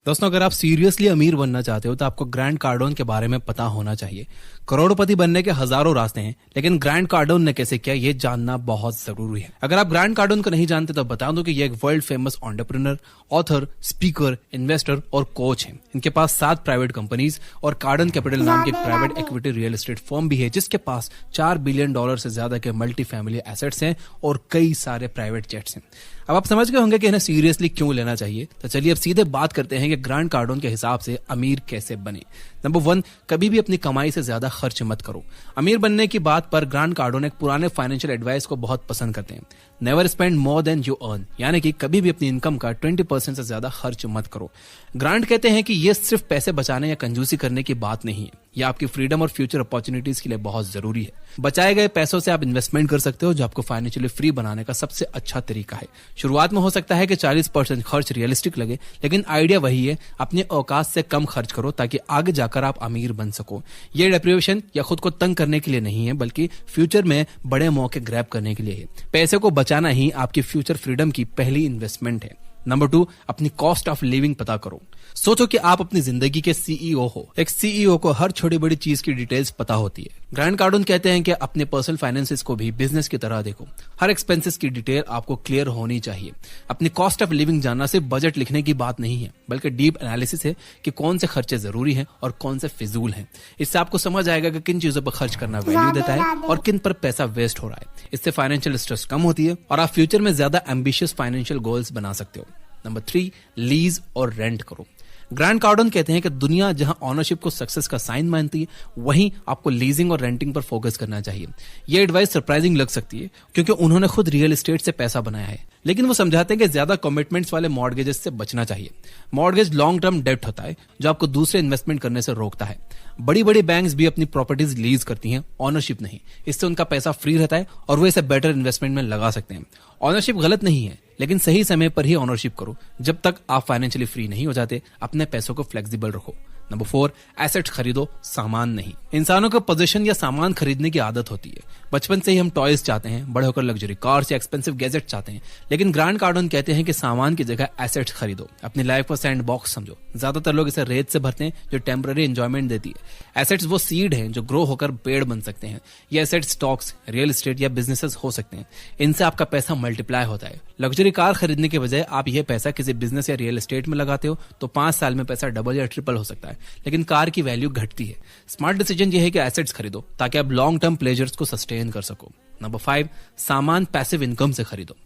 दोस्तों, अगर आप सीरियसली अमीर बनना चाहते हो तो आपको ग्रैंड कार्डोन के बारे में पता होना चाहिए। करोड़पति बनने के हजारों रास्ते हैं, लेकिन ग्रैंड कार्डोन ने कैसे किया ये जानना बहुत जरूरी है। अगर आप ग्रैंड कार्डोन को नहीं जानते तो बता दूं कि ये एक world famous entrepreneur, author, speaker, investor और कोच है। इनके पास 7 प्राइवेट कंपनीज और कार्डन कैपिटल नाम की एक private equity real estate firm भी है, जिसके पास $4 बिलियन से ज्यादा के मल्टी फैमिली एसेट्स हैं और कई सारे प्राइवेट जेट्स हैं। अब आप समझ गए होंगे कि इन्हें सीरियसली क्यों लेना चाहिए, तो चलिए अब सीधे बात करते हैं कि ग्रैंड कार्डोन के हिसाब से अमीर कैसे बने। नंबर 1, कभी भी अपनी कमाई से ज्यादा खर्च मत करो। अमीर बनने की बात पर ग्रैंड कार्डोन एक पुराने फाइनेंशियल एडवाइस को बहुत पसंद करते हैं। Never spend more than you earn, यानी कि कभी भी अपनी इनकम का 20% से ज्यादा खर्च मत करो। ग्रांट कहते हैं कि ये सिर्फ पैसे बचाने या कंजूसी करने की बात नहीं है, ये आपकी फ्रीडम और फ्यूचर अपॉर्चुनिटीज के लिए बहुत जरूरी है। बचाए गए पैसों से आप इन्वेस्टमेंट कर सकते हो, जो आपको फाइनेंशियली फ्री बनाने का सबसे अच्छा तरीका है। शुरुआत में हो सकता है कि 40% खर्च रियलिस्टिक लगे, लेकिन आइडिया वही है, अपने औकात से कम खर्च करो ताकि आगे जाकर आप अमीर बन सको। ये डेप्रिवेशन या खुद को तंग करने के लिए नहीं है, बल्कि फ्यूचर में बड़े मौके ग्रैब करने के लिए है। पैसे को बचाना ही आपकी फ्यूचर फ्रीडम की पहली इन्वेस्टमेंट है। नंबर 2, अपनी कॉस्ट ऑफ लिविंग पता करो। सोचो कि आप अपनी जिंदगी के सीईओ हो। एक सीईओ को हर छोटी बड़ी चीज की डिटेल्स पता होती है। ग्रैंड कार्डोन कहते हैं कि अपने पर्सनल फाइनेंसेस को भी बिजनेस की तरह देखो। हर एक्सपेंसेस की डिटेल आपको क्लियर होनी चाहिए। अपनी कॉस्ट ऑफ लिविंग जानना सिर्फ बजट लिखने की बात नहीं है, बल्कि डीप एनालिसिस है कि कौन से खर्चे जरूरी हैं और कौन से फिजूल हैं। इससे आपको समझ आएगा कि किन चीजों पर खर्च करना वैल्यू देता है और किन पर पैसा वेस्ट हो रहा है। इससे फाइनेंशियल स्ट्रेस कम होती है और आप फ्यूचर में ज्यादा एम्बिशियस फाइनेंशियल गोल्स बना सकते हो। नंबर 3, लीज और रेंट करो। ग्रैंड कार्डोन कहते हैं कि दुनिया जहां ऑनरशिप को सक्सेस का साइन मानती है, वहीं आपको लीजिंग और रेंटिंग पर फोकस करना चाहिए। यह एडवाइस सरप्राइजिंग लग सकती है, क्योंकि उन्होंने खुद रियल एस्टेट से पैसा बनाया है, लेकिन वो समझाते हैं कि ज्यादा कमिटमेंट्स वाले मॉर्गेजेस से बचना चाहिए। मॉर्गेज लॉन्ग टर्म डेब्ट होता है, जो आपको दूसरे इन्वेस्टमेंट करने से रोकता है। बड़ी बड़ी बैंक्स भी अपनी प्रॉपर्टीज लीज करती हैं, ऑनरशिप नहीं। इससे उनका पैसा फ्री रहता है और वो इसे बेटर इन्वेस्टमेंट में लगा सकते हैं। ऑनरशिप गलत नहीं है, लेकिन सही समय पर ही ऑनरशिप करो। जब तक आप फाइनेंशियली फ्री नहीं हो जाते, अपने पैसों को फ्लेक्सिबल रखो। नंबर 4, एसेट्स खरीदो, सामान नहीं। इंसानों को पोजीशन या सामान खरीदने की आदत होती है। बचपन से ही हम टॉयज चाहते हैं, बड़े होकर लग्जरी कार्स या एक्सपेंसिव गैजेट चाहते हैं, लेकिन ग्रैंड कार्डोन कहते हैं कि सामान की जगह एसेट्स खरीदो। अपनी लाइफ को सैंड बॉक्स समझो। ज्यादातर लोग इसे रेत से भरते हैं, जो टेम्पररी एंजॉयमेंट देती है। एसेट्स वो सीड हैं जो ग्रो होकर पेड़ बन सकते हैं। ये एसेट्स स्टॉक्स, रियल एस्टेट या बिजनेसेस हो सकते हैं। इनसे आपका पैसा मल्टीप्लाई होता है। लग्जरी कार खरीदने के बजाय आप यह पैसा किसी बिजनेस या रियल एस्टेट में लगाते हो तो 5 साल में पैसा डबल या ट्रिपल हो सकता है, लेकिन कार की वैल्यू घटती है। स्मार्ट डिसीजन यह है कि एसेट्स खरीदो ताकि आप लॉन्ग टर्म प्लेजर्स को सस्टेन कर सको। नंबर 5, सामान पैसिव इनकम से खरीदो।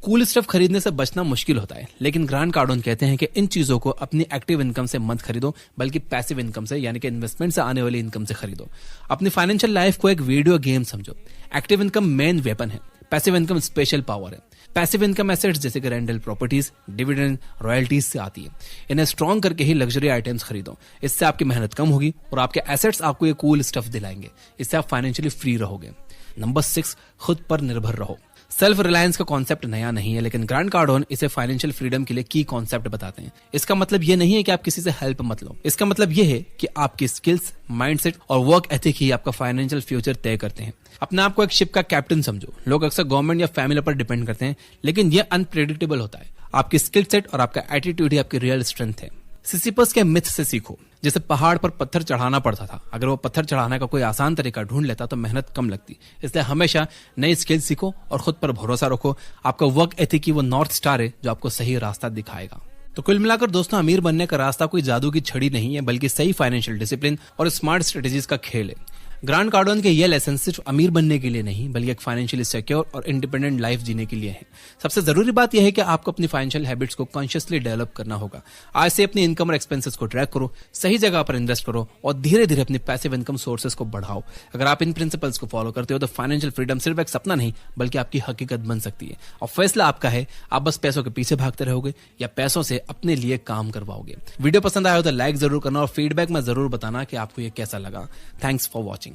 कूल स्टफ खरीदने से बचना मुश्किल होता है, लेकिन ग्रैंड कार्डोन कहते हैं कि इन चीजों को अपनी एक्टिव इनकम से मत खरीदो, बल्कि पैसिव इनकम से, यानी कि इन्वेस्टमेंट से आने वाली इनकम से खरीदो। अपनी फाइनेंशियल लाइफ को एक वीडियो गेम समझो। एक्टिव इनकम मेन वेपन है, पैसिव इनकम स्पेशल पावर है। पैसिव इनकम एसेट्स जैसे कि रेंटल प्रॉपर्टीज, डिविडेंड, रॉयल्टीज से आती है। इन्हें स्ट्रॉन्ग करके ही लग्जरी आइटम्स खरीदो। इससे आपकी मेहनत कम होगी और आपके एसेट्स आपको ये कूल स्टफ दिलाएंगे। इससे आप फाइनेंशियली फ्री रहोगे। नंबर 6, खुद पर निर्भर रहो। सेल्फ रिलायंस का कॉन्सेप्ट नया नहीं है, लेकिन ग्रैंड कार्डोन इसे फाइनेंशियल फ्रीडम के लिए की कॉन्सेप्ट बताते हैं। इसका मतलब ये नहीं है कि आप किसी से हेल्प मत लो। इसका मतलब ये है कि आपकी स्किल्स, माइंडसेट और वर्क एथिक ही आपका फाइनेंशियल फ्यूचर तय करते हैं। अपने आप को एक शिप का कैप्टन समझो। लोग अक्सर गवर्नमेंट या फैमिली पर डिपेंड करते हैं, लेकिन यह अनप्रेडिक्टेबल होता है। आपकी स्किल सेट और आपका एटीट्यूड ही आपकी रियल स्ट्रेंथ है। सिसिपस के मिथ से सीखो। जैसे पहाड़ पर पत्थर चढ़ाना पड़ता था, अगर वो पत्थर चढ़ाने का कोई आसान तरीका ढूंढ लेता तो मेहनत कम लगती। इसलिए हमेशा नई स्किल सीखो और खुद पर भरोसा रखो। आपका वर्क एथिक ही वो नॉर्थ स्टार है जो आपको सही रास्ता दिखाएगा। तो कुल मिलाकर दोस्तों, अमीर बनने का रास्ता कोई जादू की छड़ी नहीं है, बल्कि सही फाइनेंशियल डिसिप्लिन और स्मार्ट स्ट्रेटेजीज का खेल है। ग्रैंड कार्डोन के ये लेसन सिर्फ अमीर बनने के लिए नहीं, बल्कि एक फाइनेंशियली सिक्योर और इंडिपेंडेंट लाइफ जीने के लिए है। सबसे जरूरी बात यह है कि आपको अपनी फाइनेंशियल हैबिट्स को कॉन्शियसली डेवलप करना होगा। आज से अपनी इनकम और एक्सपेंसेस को ट्रैक करो, सही जगह पर इन्वेस्ट करो और धीरे धीरे अपनी पैसिव इनकम सोर्सेज को बढ़ाओ। अगर आप इन प्रिंसिपल्स को फॉलो करते हो तो फाइनेंशियल फ्रीडम सिर्फ एक सपना नहीं, बल्कि आपकी हकीकत बन सकती है। और फैसला आपका है, आप बस पैसों के पीछे भागते रहोगे या पैसों से अपने लिए काम करवाओगे। वीडियो पसंद आया हो तो लाइक जरूर करना और फीडबैक में जरूर बताना कि आपको ये कैसा लगा। Thanks for watching.